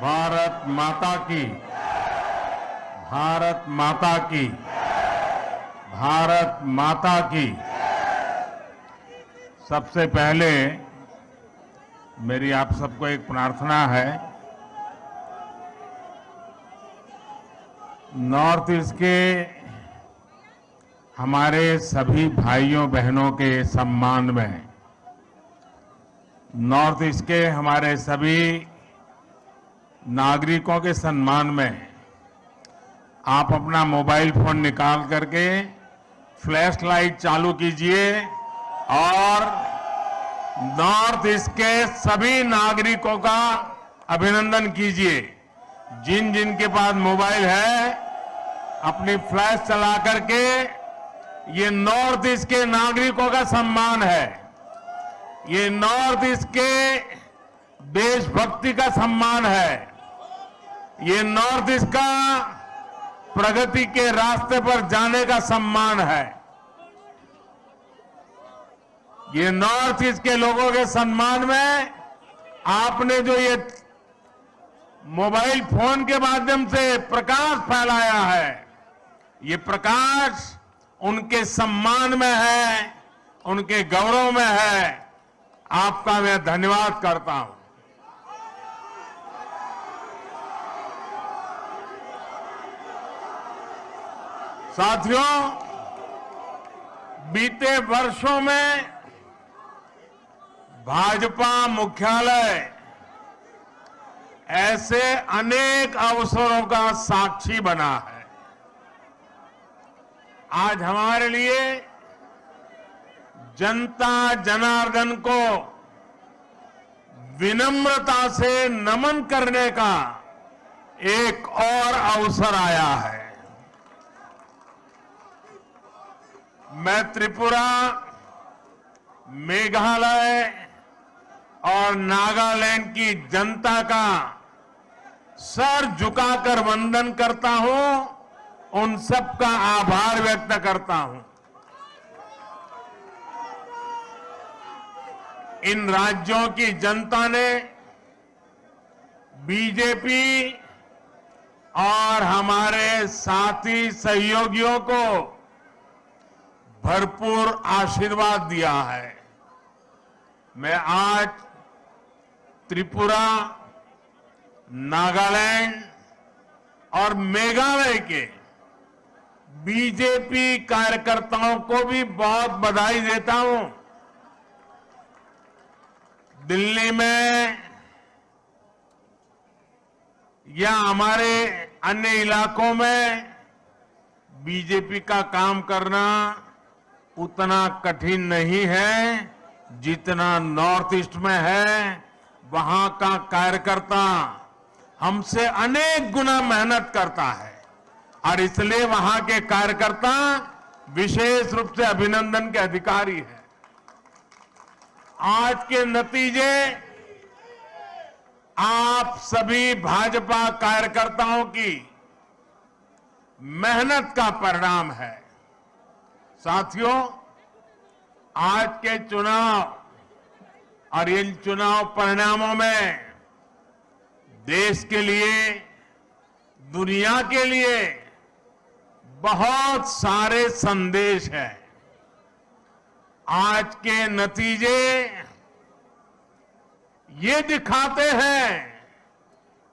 भारत माता की, भारत माता की, भारत माता की। सबसे पहले मेरी आप सबको एक प्रार्थना है। नॉर्थ ईस्ट के हमारे सभी भाइयों बहनों के सम्मान में, नॉर्थ ईस्ट के हमारे सभी नागरिकों के सम्मान में आप अपना मोबाइल फोन निकाल करके फ्लैश लाइट चालू कीजिए और नॉर्थ ईस्ट के सभी नागरिकों का अभिनंदन कीजिए। जिन जिन के पास मोबाइल है अपनी फ्लैश चला करके, ये नॉर्थ ईस्ट के नागरिकों का सम्मान है, ये नॉर्थ ईस्ट के देशभक्ति का सम्मान है, ये नॉर्थ ईस्ट का प्रगति के रास्ते पर जाने का सम्मान है। ये नॉर्थ ईस्ट के लोगों के सम्मान में आपने जो ये मोबाइल फोन के माध्यम से प्रकाश फैलाया है, ये प्रकाश उनके सम्मान में है, उनके गौरव में है। आपका मैं धन्यवाद करता हूं। साथियों, बीते वर्षों में भाजपा मुख्यालय ऐसे अनेक अवसरों का साक्षी बना है। आज हमारे लिए जनता जनार्दन को विनम्रता से नमन करने का एक और अवसर आया है। मैं त्रिपुरा, मेघालय और नागालैंड की जनता का सर झुकाकर वंदन करता हूं, उन सबका आभार व्यक्त करता हूं। इन राज्यों की जनता ने बीजेपी और हमारे साथी सहयोगियों को भरपूर आशीर्वाद दिया है। मैं आज त्रिपुरा, नागालैंड और मेघालय के बीजेपी कार्यकर्ताओं को भी बहुत बधाई देता हूं। दिल्ली में या हमारे अन्य इलाकों में बीजेपी का काम करना उतना कठिन नहीं है जितना नॉर्थ ईस्ट में है। वहां का कार्यकर्ता हमसे अनेक गुना मेहनत करता है और इसलिए वहां के कार्यकर्ता विशेष रूप से अभिनंदन के अधिकारी हैं। आज के नतीजे आप सभी भाजपा कार्यकर्ताओं की मेहनत का परिणाम है। साथियों, आज के चुनाव और इन चुनाव परिणामों में देश के लिए, दुनिया के लिए बहुत सारे संदेश हैं। आज के नतीजे ये दिखाते हैं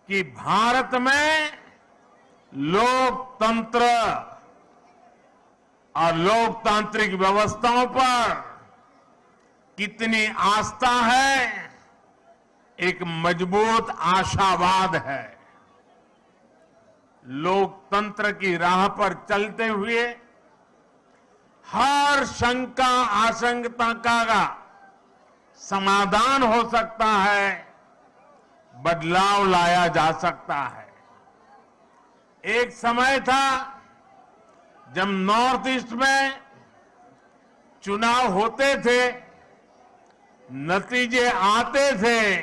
कि भारत में लोकतंत्र और लोकतांत्रिक व्यवस्थाओं पर कितनी आस्था है, एक मजबूत आशावाद है। लोकतंत्र की राह पर चलते हुए हर शंका आशंका का समाधान हो सकता है, बदलाव लाया जा सकता है। एक समय था जब नॉर्थ ईस्ट में चुनाव होते थे, नतीजे आते थे,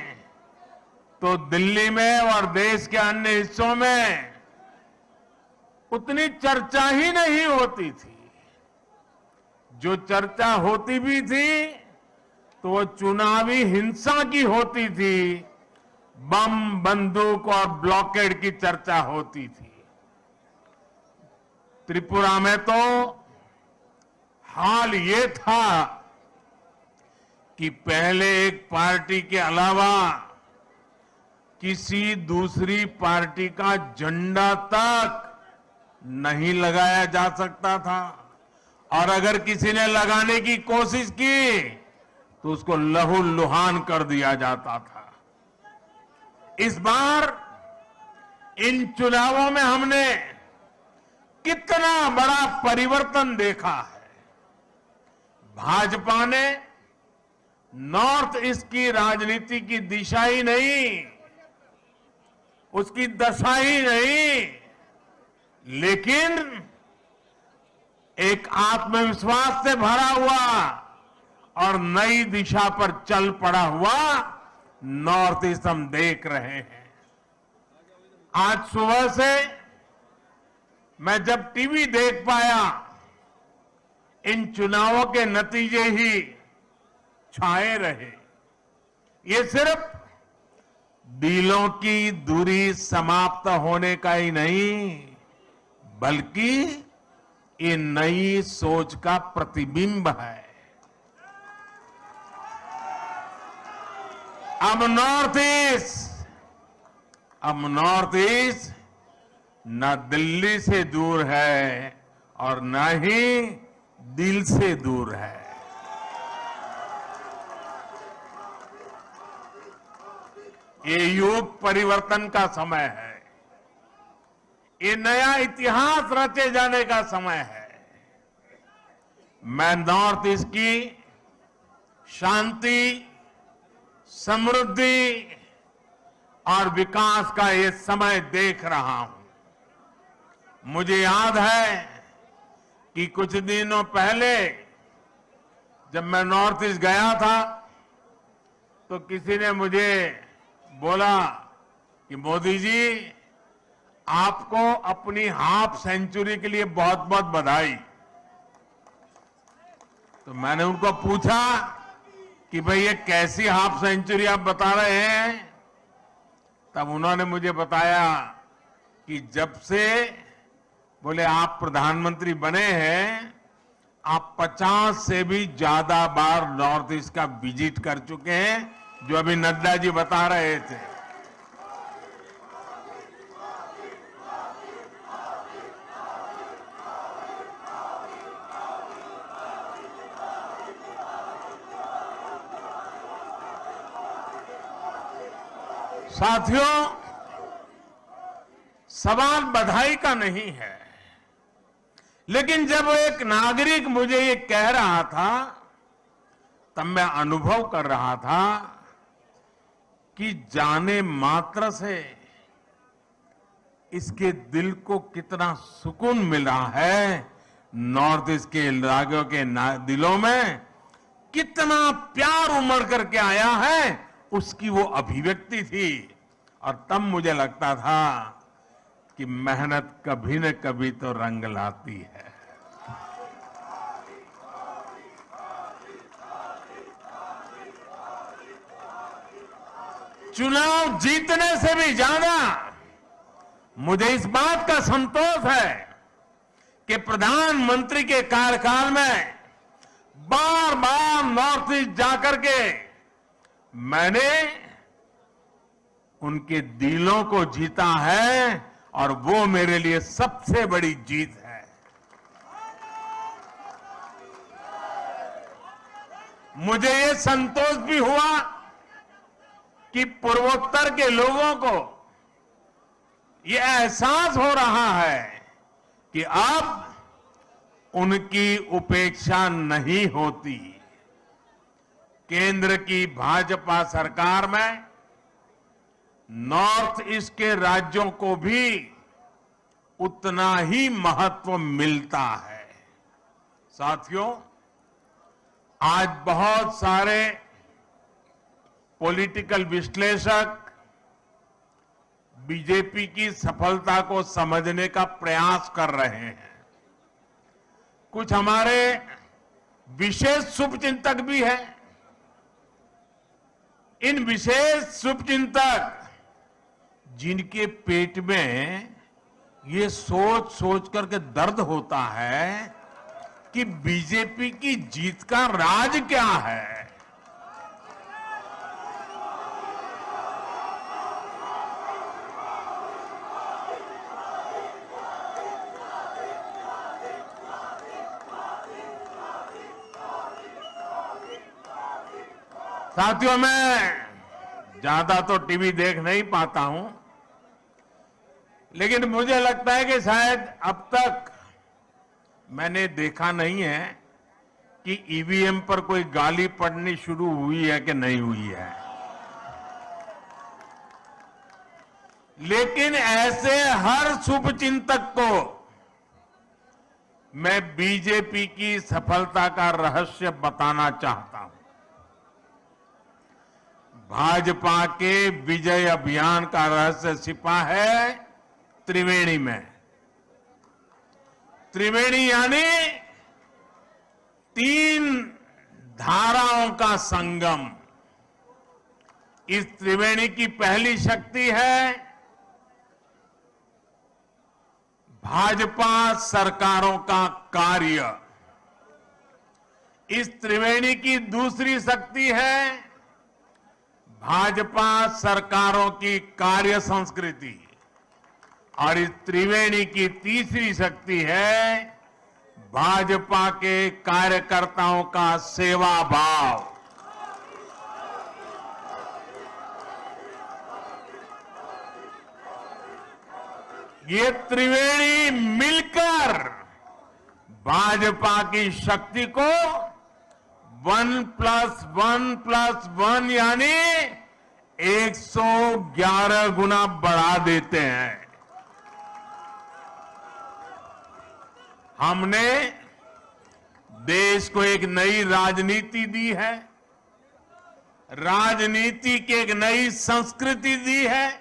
तो दिल्ली में और देश के अन्य हिस्सों में उतनी चर्चा ही नहीं होती थी। जो चर्चा होती भी थी तो वो चुनावी हिंसा की होती थी बम, बंदूक और ब्लॉकेड की चर्चा होती थी। त्रिपुरा में तो हाल ये था कि पहले एक पार्टी के अलावा किसी दूसरी पार्टी का झंडा तक नहीं लगाया जा सकता था, और अगर किसी ने लगाने की कोशिश की तो उसको लहूलुहान कर दिया जाता था। इस बार इन चुनावों में हमने कितना बड़ा परिवर्तन देखा है। भाजपा ने नॉर्थ ईस्ट की राजनीति की दिशा ही नहीं, उसकी दशा ही नहीं, लेकिन एक आत्मविश्वास से भरा हुआ और नई दिशा पर चल पड़ा हुआ नॉर्थ ईस्ट हम देख रहे हैं। आज सुबह से मैं जब टीवी देख पाया, इन चुनावों के नतीजे ही छाए रहे। ये सिर्फ दिलों की दूरी समाप्त होने का ही नहीं, बल्कि ये नई सोच का प्रतिबिंब है। अब नॉर्थ ईस्ट न दिल्ली से दूर है और न ही दिल से दूर है। ये युग परिवर्तन का समय है। ये नया इतिहास रचे जाने का समय है। मैं नॉर्थ ईस्ट की शांति, समृद्धि और विकास का ये समय देख रहा हूं। मुझे याद है कि कुछ दिनों पहले जब मैं नॉर्थ ईस्ट गया था तो किसी ने मुझे बोला कि मोदी जी, आपको अपनी हाफ सेंचुरी के लिए बहुत बहुत बधाई। तो मैंने उनको पूछा कि भाई ये कैसी हाफ सेंचुरी आप बता रहे हैं? तब उन्होंने मुझे बताया कि जब से बोले आप प्रधानमंत्री बने हैं, आप 50 से भी ज्यादा बार नॉर्थ ईस्ट का विजिट कर चुके हैं, जो अभी नड्डा जी बता रहे थे। साथियों, सवाल बधाई का नहीं है, लेकिन जब एक नागरिक मुझे ये कह रहा था तब मैं अनुभव कर रहा था कि जाने मात्र से इसके दिल को कितना सुकून मिला है। नॉर्थ ईस्ट के राज्यों के दिलों में कितना प्यार उमड़ करके आया है, उसकी वो अभिव्यक्ति थी। और तब मुझे लगता था कि मेहनत कभी न कभी तो रंग लाती है। चुनाव जीतने से भी ज्यादा मुझे इस बात का संतोष है कि प्रधानमंत्री के कार्यकाल में बार बार नॉर्थ ईस्ट जाकर के मैंने उनके दिलों को जीता है, और वो मेरे लिए सबसे बड़ी जीत है। मुझे ये संतोष भी हुआ कि पूर्वोत्तर के लोगों को ये एहसास हो रहा है कि अब उनकी उपेक्षा नहीं होती। केंद्र की भाजपा सरकार में नॉर्थ ईस्ट के राज्यों को भी उतना ही महत्व मिलता है। साथियों, आज बहुत सारे पॉलिटिकल विश्लेषक बीजेपी की सफलता को समझने का प्रयास कर रहे हैं। कुछ हमारे विशेष शुभचिंतक भी हैं। इन विशेष शुभचिंतक जिनके पेट में ये सोच सोच करके दर्द होता है कि बीजेपी की जीत का राज क्या है। साथियों, मैं ज्यादा तो टीवी देख नहीं पाता हूं, लेकिन मुझे लगता है कि शायद अब तक मैंने देखा नहीं है कि ईवीएम पर कोई गाली पड़नी शुरू हुई है कि नहीं हुई है। लेकिन ऐसे हर शुभचिंतक को मैं बीजेपी की सफलता का रहस्य बताना चाहता हूं। भाजपा के विजय अभियान का रहस्य छिपा है त्रिवेणी में। त्रिवेणी यानी 3 धाराओं का संगम। इस त्रिवेणी की पहली शक्ति है भाजपा सरकारों का कार्य। इस त्रिवेणी की दूसरी शक्ति है भाजपा सरकारों की कार्य संस्कृति, और इस त्रिवेणी की तीसरी शक्ति है भाजपा के कार्यकर्ताओं का सेवा भाव। ये त्रिवेणी मिलकर भाजपा की शक्ति को 1+1+1 यानी 111 गुना बढ़ा देते हैं। हमने देश को एक नई राजनीति दी है, राजनीति की एक नई संस्कृति दी है।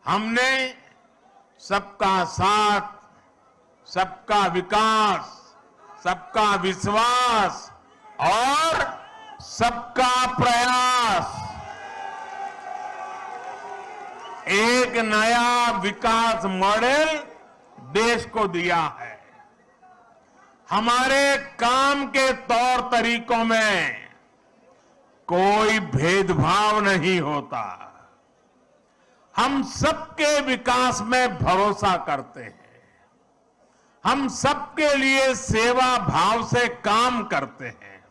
हमने सबका साथ, सबका विकास, सबका विश्वास और सबका प्रयास, एक नया विकास मॉडल देश को दिया है। हमारे काम के तौर तरीकों में कोई भेदभाव नहीं होता। हम सबके विकास में भरोसा करते हैं। हम सबके लिए सेवा भाव से काम करते हैं।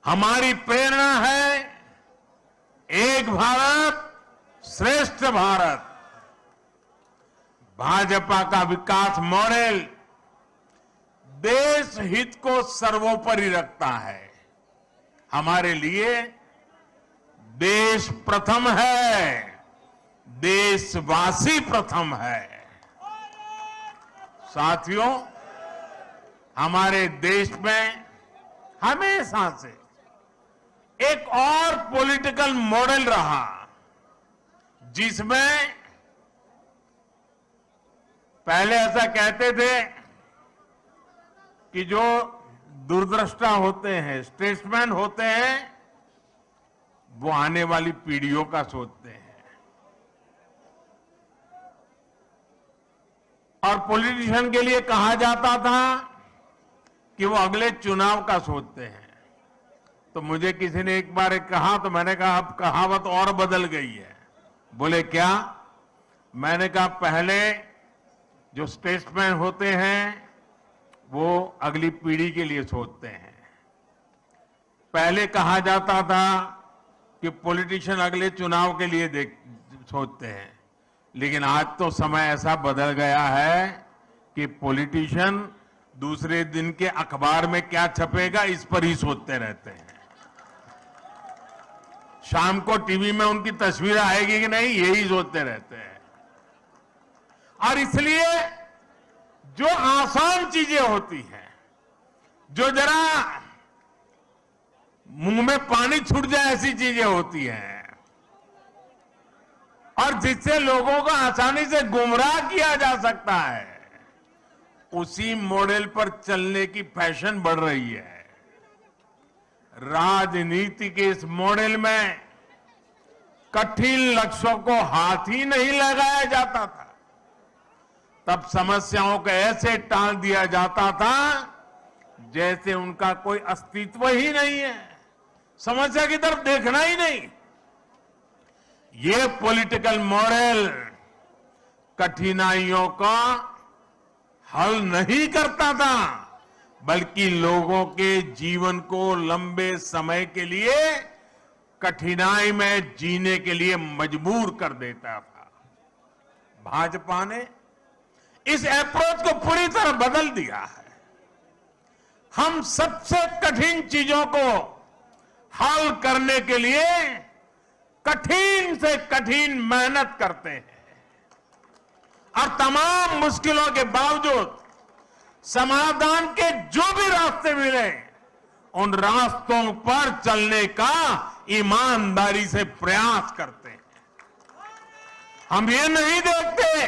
हमारी प्रेरणा है एक भारत श्रेष्ठ भारत। भाजपा का विकास मॉडल देश हित को सर्वोपरि रखता है। हमारे लिए देश प्रथम है, देशवासी प्रथम है। साथियों, हमारे देश में हमेशा से एक और पॉलिटिकल मॉडल रहा जिसमें पहले ऐसा कहते थे कि जो दूरदृष्टा होते हैं, स्टेट्समैन होते हैं, वो आने वाली पीढ़ियों का सोचते हैं, और पॉलिटिशियन के लिए कहा जाता था कि वो अगले चुनाव का सोचते हैं। तो मुझे किसी ने एक बार कहा, तो मैंने कहा अब कहावत और बदल गई है। बोले क्या? मैंने कहा पहले जो स्टेट्समैन होते हैं वो अगली पीढ़ी के लिए सोचते हैं। पहले कहा जाता था कि पॉलिटिशियन अगले चुनाव के लिए सोचते हैं, लेकिन आज तो समय ऐसा बदल गया है कि पॉलिटिशियन दूसरे दिन के अखबार में क्या छपेगा इस पर ही सोचते रहते हैं। शाम को टीवी में उनकी तस्वीर आएगी कि नहीं, यही सोचते रहते हैं। और इसलिए जो आसान चीजें होती हैं, जो जरा मुंह में पानी छूट जाए ऐसी चीजें होती हैं, और जिससे लोगों को आसानी से गुमराह किया जा सकता है, उसी मॉडल पर चलने की फैशन बढ़ रही है। राजनीति के इस मॉडल में कठिन लक्ष्यों को हाथ ही नहीं लगाया जाता था। तब समस्याओं को ऐसे टाल दिया जाता था जैसे उनका कोई अस्तित्व ही नहीं है, समस्या की तरफ देखना ही नहीं। ये पॉलिटिकल मॉडल कठिनाइयों का हल नहीं करता था, बल्कि लोगों के जीवन को लंबे समय के लिए कठिनाई में जीने के लिए मजबूर कर देता था। भाजपा ने इस अप्रोच को पूरी तरह बदल दिया है। हम सबसे कठिन चीजों को हल करने के लिए कठिन से कठिन मेहनत करते हैं और तमाम मुश्किलों के बावजूद समाधान के जो भी रास्ते मिले उन रास्तों पर चलने का ईमानदारी से प्रयास करते हैं। हम ये नहीं देखते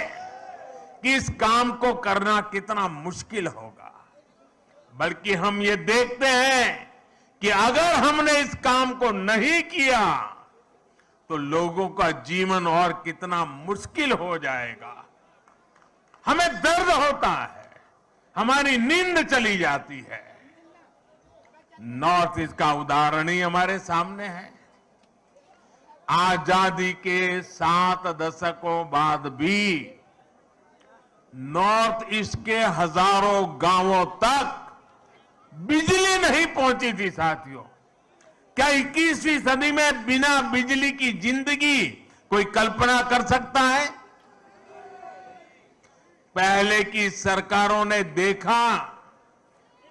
कि इस काम को करना कितना मुश्किल होगा, बल्कि हम ये देखते हैं कि अगर हमने इस काम को नहीं किया तो लोगों का जीवन और कितना मुश्किल हो जाएगा। हमें दर्द होता है, हमारी नींद चली जाती है। नॉर्थ ईस्ट का उदाहरण ही हमारे सामने है। आजादी के 7 दशकों बाद भी नॉर्थ ईस्ट के हजारों गांवों तक बिजली नहीं पहुंची थी। साथियों, क्या 21वीं सदी में बिना बिजली की जिंदगी कोई कल्पना कर सकता है? पहले की सरकारों ने देखा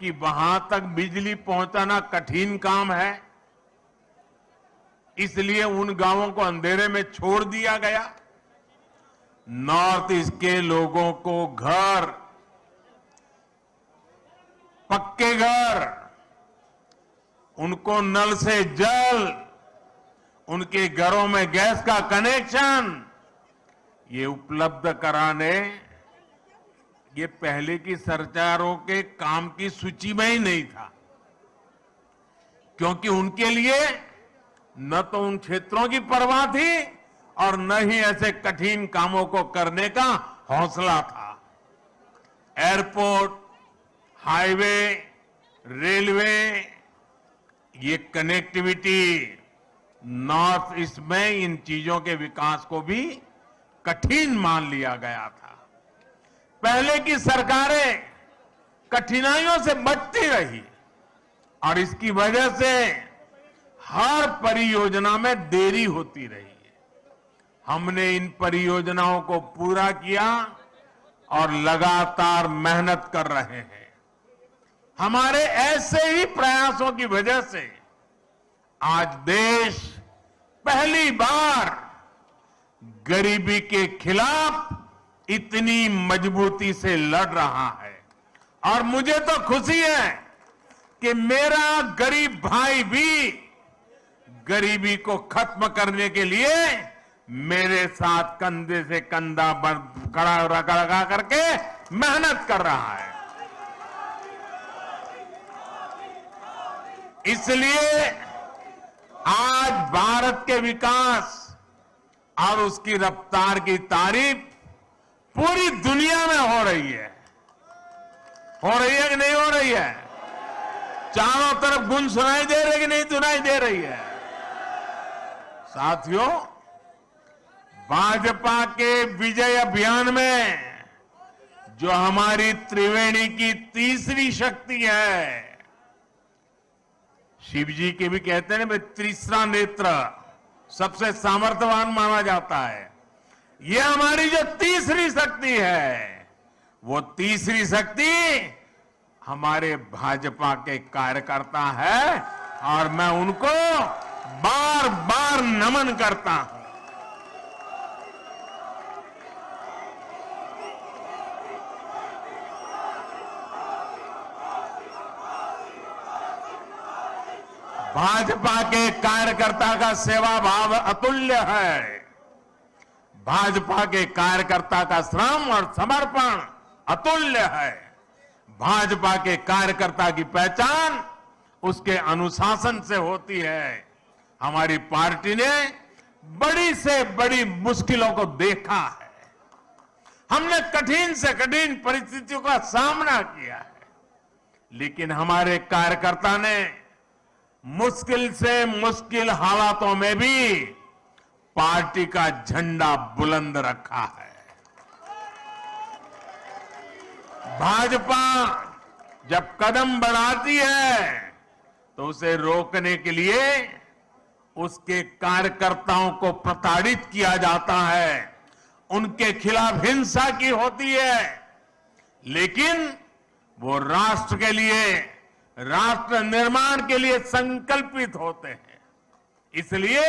कि वहां तक बिजली पहुंचाना कठिन काम है, इसलिए उन गांवों को अंधेरे में छोड़ दिया गया। नॉर्थ ईस्ट के लोगों को घर, पक्के घर, उनको नल से जल, उनके घरों में गैस का कनेक्शन ये उपलब्ध कराने ये पहले की सरकारों के काम की सूची में ही नहीं था, क्योंकि उनके लिए न तो उन क्षेत्रों की परवाह थी और न ही ऐसे कठिन कामों को करने का हौसला था। एयरपोर्ट, हाईवे, रेलवे, ये कनेक्टिविटी नॉर्थ ईस्ट में इन चीजों के विकास को भी कठिन मान लिया गया था। पहले की सरकारें कठिनाइयों से बचती रही और इसकी वजह से हर परियोजना में देरी होती रही। हमने इन परियोजनाओं को पूरा किया और लगातार मेहनत कर रहे हैं। हमारे ऐसे ही प्रयासों की वजह से आज देश पहली बार गरीबी के खिलाफ इतनी मजबूती से लड़ रहा है। और मुझे तो खुशी है कि मेरा गरीब भाई भी गरीबी को खत्म करने के लिए मेरे साथ कंधे से कंधा खड़ा लगा करके मेहनत कर रहा है। इसलिए आज भारत के विकास और उसकी रफ्तार की तारीफ पूरी दुनिया में हो रही है कि नहीं हो रही है? चारों तरफ गूंज सुनाई दे रही कि नहीं सुनाई दे रही है? साथियों, भाजपा के विजय अभियान में जो हमारी त्रिवेणी की तीसरी शक्ति है, शिव जी के भी कहते हैं ना, तीसरा नेत्र सबसे सामर्थ्यवान माना जाता है। ये हमारी जो तीसरी शक्ति है, वो तीसरी शक्ति हमारे भाजपा के कार्यकर्ता है और मैं उनको बार बार नमन करता हूं। भाजपा के कार्यकर्ता का सेवा भाव अतुल्य है। भाजपा के कार्यकर्ता का श्रम और समर्पण अतुल्य है। भाजपा के कार्यकर्ता की पहचान उसके अनुशासन से होती है। हमारी पार्टी ने बड़ी से बड़ी मुश्किलों को देखा है। हमने कठिन से कठिन परिस्थितियों का सामना किया है, लेकिन हमारे कार्यकर्ता ने मुश्किल से मुश्किल हालातों में भी पार्टी का झंडा बुलंद रखा है। भाजपा जब कदम बढ़ाती है तो उसे रोकने के लिए उसके कार्यकर्ताओं को प्रताड़ित किया जाता है, उनके खिलाफ हिंसा की होती है, लेकिन वो राष्ट्र के लिए, राष्ट्र निर्माण के लिए संकल्पित होते हैं। इसलिए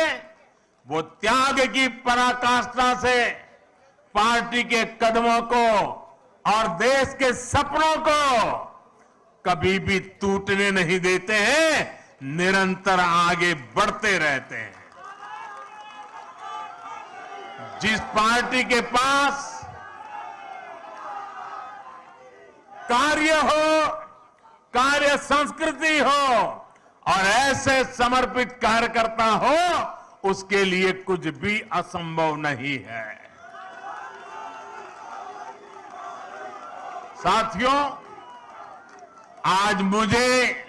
वो त्याग की पराकाष्ठा से पार्टी के कदमों को और देश के सपनों को कभी भी टूटने नहीं देते हैं, निरंतर आगे बढ़ते रहते हैं। जिस पार्टी के पास कार्य हो, कार्य संस्कृति हो और ऐसे समर्पित कार्यकर्ता हो, उसके लिए कुछ भी असंभव नहीं है। साथियों, आज मुझे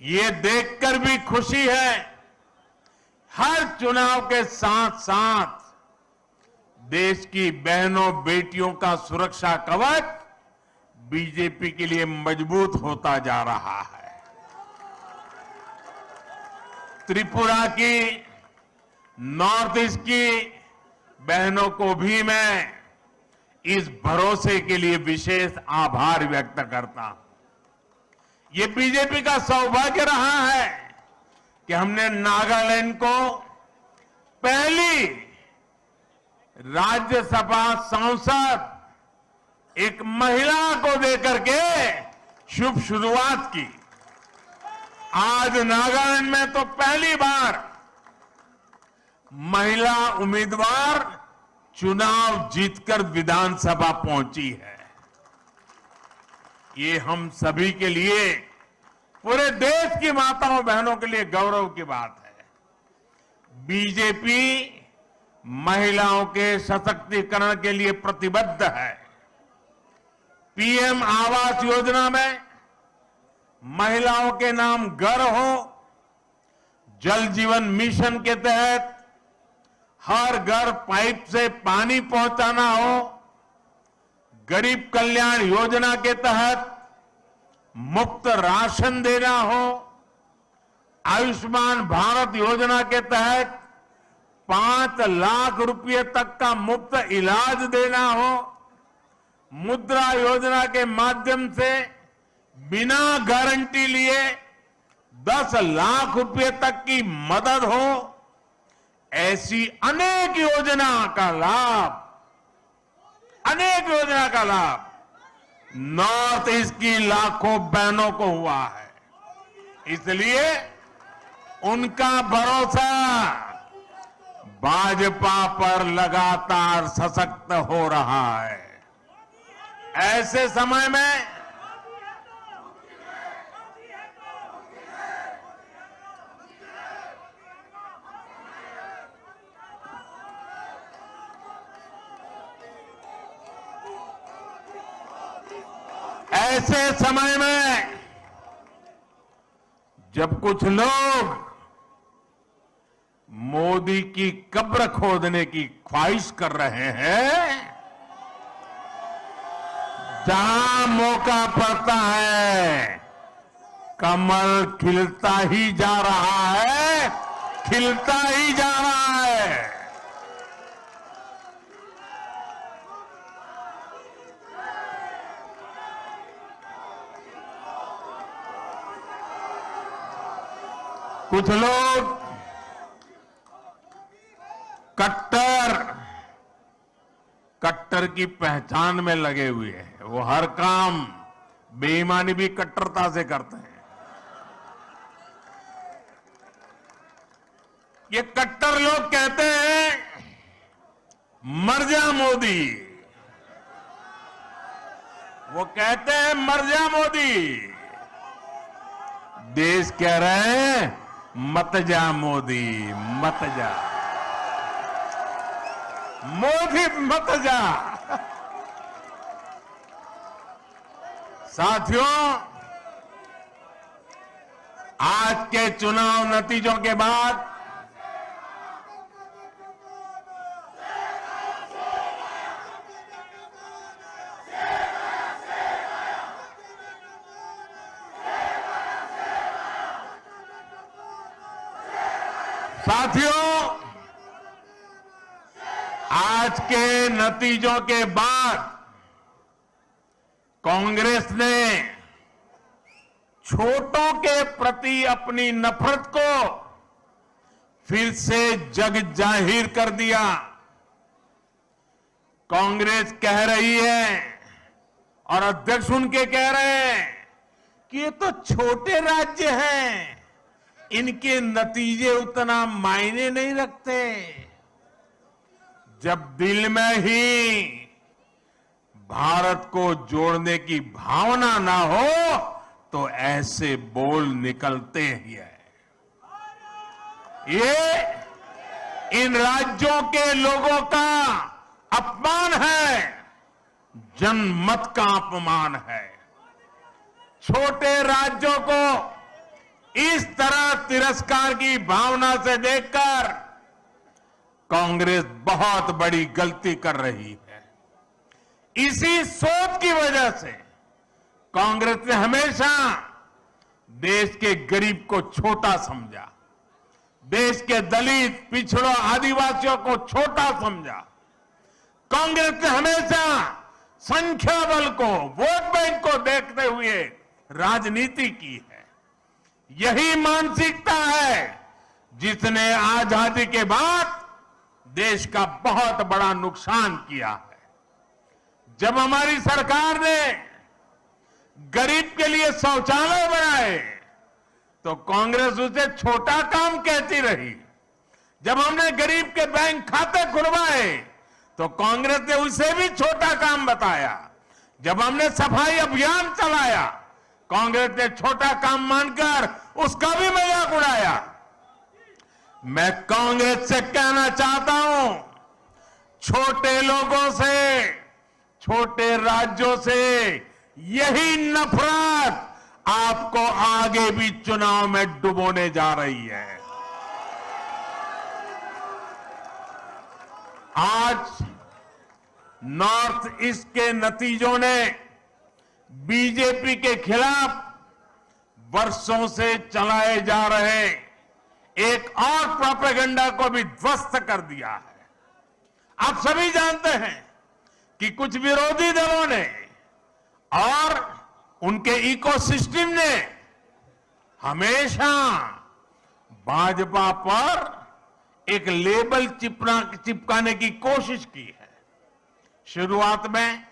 ये देखकर भी खुशी है, हर चुनाव के साथ साथ देश की बहनों बेटियों का सुरक्षा कवच बीजेपी के लिए मजबूत होता जा रहा है। त्रिपुरा की, नॉर्थ ईस्ट की बहनों को भी मैं इस भरोसे के लिए विशेष आभार व्यक्त करता हूं। ये बीजेपी का सौभाग्य रहा है कि हमने नागालैंड को पहली राज्यसभा सांसद एक महिला को देकर के शुभ शुरुआत की। आज नागालैंड में तो पहली बार महिला उम्मीदवार चुनाव जीतकर विधानसभा पहुंची है। ये हम सभी के लिए, पूरे देश की माताओं बहनों के लिए गौरव की बात है। बीजेपी महिलाओं के सशक्तिकरण के लिए प्रतिबद्ध है। पीएम आवास योजना में महिलाओं के नाम घर हो, जल जीवन मिशन के तहत हर घर पाइप से पानी पहुंचाना हो, गरीब कल्याण योजना के तहत मुफ्त राशन देना हो, आयुष्मान भारत योजना के तहत 5 लाख रुपए तक का मुफ्त इलाज देना हो, मुद्रा योजना के माध्यम से बिना गारंटी लिए 10 लाख रुपए तक की मदद हो, ऐसी अनेक योजना का लाभ नॉर्थ ईस्ट की लाखों बहनों को हुआ है। इसलिए उनका भरोसा भाजपा पर लगातार सशक्त हो रहा है। ऐसे समय में जब कुछ लोग मोदी की कब्र खोदने की ख्वाहिश कर रहे हैं, जहां मौका पड़ता है कमल खिलता ही जा रहा है, खिलता ही जा रहा है। कुछ लोग कट्टर की पहचान में लगे हुए हैं। वो हर काम बेईमानी भी कट्टरता से करते हैं। ये कट्टर लोग कहते हैं मर जा मोदी, वो कहते हैं मर जा मोदी। देश कह रहे हैं मत जा मोदी, मत जा। मोदी मत जा। साथियों, आज के चुनाव नतीजों के बाद आज के नतीजों के बाद कांग्रेस ने छोटों के प्रति अपनी नफरत को फिर से जग जाहिर कर दिया। कांग्रेस कह रही है और अध्यक्ष उनके कह रहे हैं कि ये तो छोटे राज्य हैं, इनके नतीजे उतना मायने नहीं रखते। जब दिल में ही भारत को जोड़ने की भावना ना हो तो ऐसे बोल निकलते ही है। ये इन राज्यों के लोगों का अपमान है, जनमत का अपमान है। छोटे राज्यों को इस तरह तिरस्कार की भावना से देखकर कांग्रेस बहुत बड़ी गलती कर रही है। इसी सोच की वजह से कांग्रेस ने हमेशा देश के गरीब को छोटा समझा, देश के दलित, पिछड़ों, आदिवासियों को छोटा समझा। कांग्रेस ने हमेशा संख्या बल को, वोट बैंक को देखते हुए राजनीति की है। यही मानसिकता है जिसने आजादी के बाद देश का बहुत बड़ा नुकसान किया है। जब हमारी सरकार ने गरीब के लिए शौचालय बनाए तो कांग्रेस उसे छोटा काम कहती रही। जब हमने गरीब के बैंक खाते खुलवाए तो कांग्रेस ने उसे भी छोटा काम बताया। जब हमने सफाई अभियान चलाया कांग्रेस ने छोटा काम मानकर उसका भी मजाक उड़ाया। मैं कांग्रेस से कहना चाहता हूं, छोटे लोगों से, छोटे राज्यों से यही नफरत आपको आगे भी चुनाव में डुबोने जा रही है। आज नॉर्थ ईस्ट के नतीजों ने बीजेपी के खिलाफ वर्षों से चलाए जा रहे एक और प्रोपेगेंडा को भी ध्वस्त कर दिया है। आप सभी जानते हैं कि कुछ विरोधी दलों ने और उनके इकोसिस्टम ने हमेशा भाजपा पर एक लेबल चिपकाने की कोशिश की है। शुरुआत में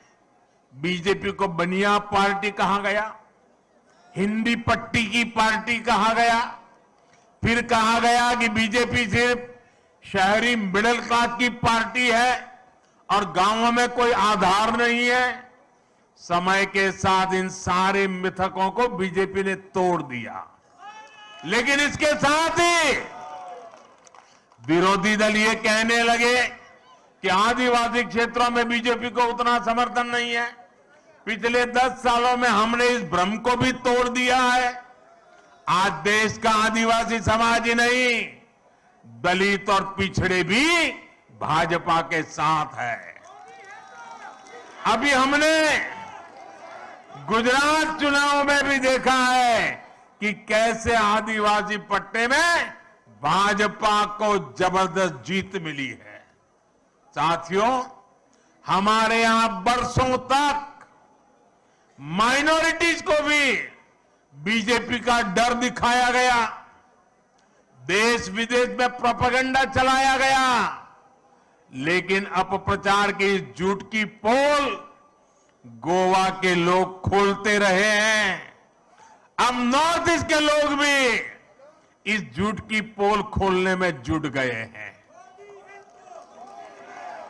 बीजेपी को बनिया पार्टी कहा गया, हिंदी पट्टी की पार्टी कहा गया, फिर कहा गया कि बीजेपी सिर्फ शहरी मिडिल क्लास की पार्टी है और गांवों में कोई आधार नहीं है। समय के साथ इन सारे मिथकों को बीजेपी ने तोड़ दिया, लेकिन इसके साथ ही विरोधी दल ये कहने लगे कि आदिवासी क्षेत्रों में बीजेपी को उतना समर्थन नहीं है। पिछले 10 सालों में हमने इस भ्रम को भी तोड़ दिया है। आज देश का आदिवासी समाज ही नहीं, दलित और पिछड़े भी भाजपा के साथ है। अभी हमने गुजरात चुनाव में भी देखा है कि कैसे आदिवासी पट्टे में भाजपा को जबरदस्त जीत मिली है। साथियों, हमारे यहां बरसों तक माइनॉरिटीज को भी बीजेपी का डर दिखाया गया, देश विदेश में प्रोपेगेंडा चलाया गया, लेकिन अपप्रचार की इस झूठ की पोल गोवा के लोग खोलते रहे हैं। अब नॉर्थ ईस्ट के लोग भी इस झूठ की पोल खोलने में जुट गए हैं।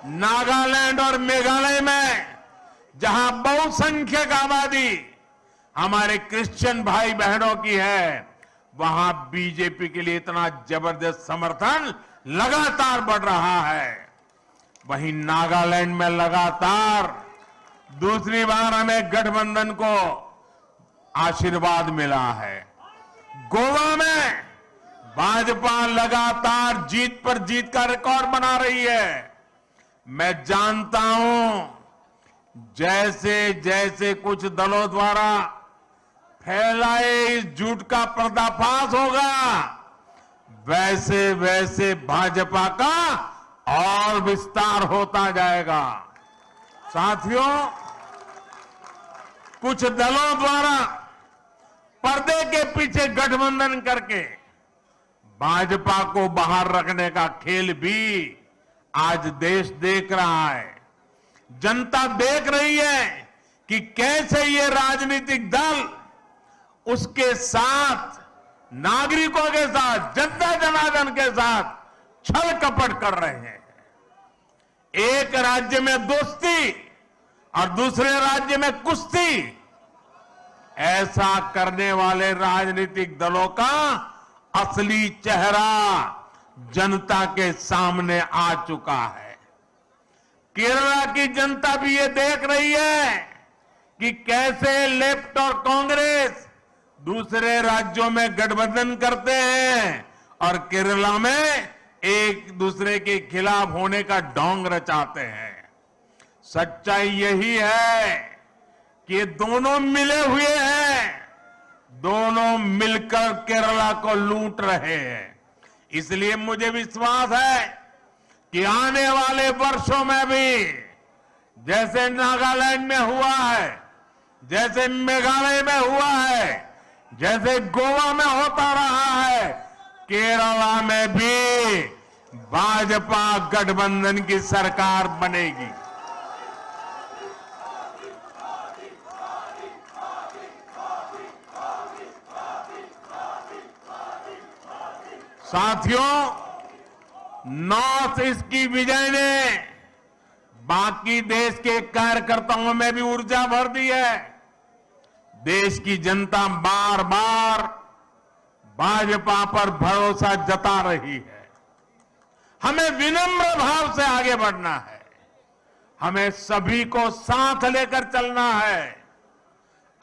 नागालैंड और मेघालय में जहां बहुसंख्यक आबादी हमारे क्रिश्चियन भाई बहनों की है, वहां बीजेपी के लिए इतना जबरदस्त समर्थन लगातार बढ़ रहा है। वहीं नागालैंड में लगातार दूसरी बार हमें गठबंधन को आशीर्वाद मिला है। गोवा में भाजपा लगातार जीत पर जीत का रिकॉर्ड बना रही है। मैं जानता हूं जैसे जैसे कुछ दलों द्वारा फैलाए इस झूठ का पर्दाफाश होगा, वैसे वैसे भाजपा का और विस्तार होता जाएगा। साथियों, कुछ दलों द्वारा पर्दे के पीछे गठबंधन करके भाजपा को बाहर रखने का खेल भी आज देश देख रहा है। जनता देख रही है कि कैसे ये राजनीतिक दल उसके साथ, नागरिकों के साथ, जनता जनार्दन के साथ छल कपट कर रहे हैं। एक राज्य में दोस्ती और दूसरे राज्य में कुश्ती, ऐसा करने वाले राजनीतिक दलों का असली चेहरा जनता के सामने आ चुका है। केरला की जनता भी ये देख रही है कि कैसे लेफ्ट और कांग्रेस दूसरे राज्यों में गठबंधन करते हैं और केरला में एक दूसरे के खिलाफ होने का ढोंग रचाते हैं। सच्चाई यही है कि ये दोनों मिले हुए हैं, दोनों मिलकर केरला को लूट रहे हैं। इसलिए मुझे विश्वास है कि आने वाले वर्षों में भी जैसे नागालैंड में हुआ है, जैसे मेघालय में हुआ है, जैसे गोवा में होता रहा है, केरला में भी भाजपा गठबंधन की सरकार बनेगी। साथियों, नॉर्थ ईस्ट की विजय ने बाकी देश के कार्यकर्ताओं में भी ऊर्जा भर दी है। देश की जनता बार बार भाजपा पर भरोसा जता रही है। हमें विनम्र भाव से आगे बढ़ना है, हमें सभी को साथ लेकर चलना है।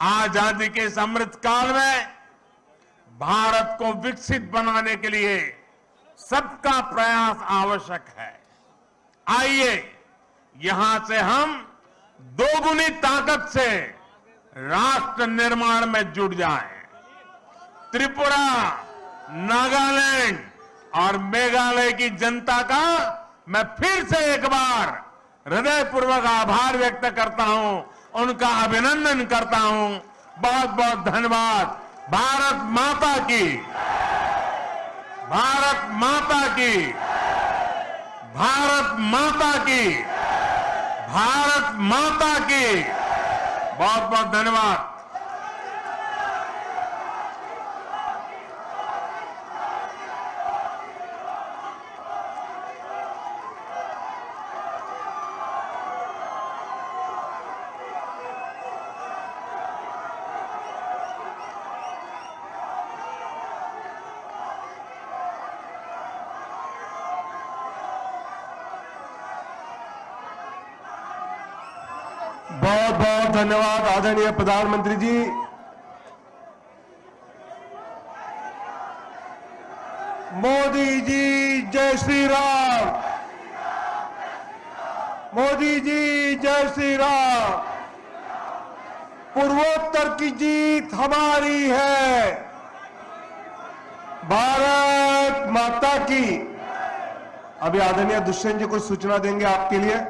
आजादी के इस अमृत काल में भारत को विकसित बनाने के लिए सबका प्रयास आवश्यक है। आइए यहां से हम दोगुनी ताकत से राष्ट्र निर्माण में जुट जाएं। त्रिपुरा, नागालैंड और मेघालय की जनता का मैं फिर से एक बार हृदयपूर्वक आभार व्यक्त करता हूं, उनका अभिनंदन करता हूं। बहुत बहुत धन्यवाद। भारत माता की, भारत माता की, भारत माता की, भारत माता की। बहुत बहुत धन्यवाद। बहुत बहुत धन्यवाद आदरणीय प्रधानमंत्री जी। मोदी जी जय श्री राम, मोदी जी जय श्री राम। पूर्वोत्तर की जीत हमारी है। भारत माता की। अभी आदरणीय दुष्यंत जी कुछ सूचना देंगे आपके लिए।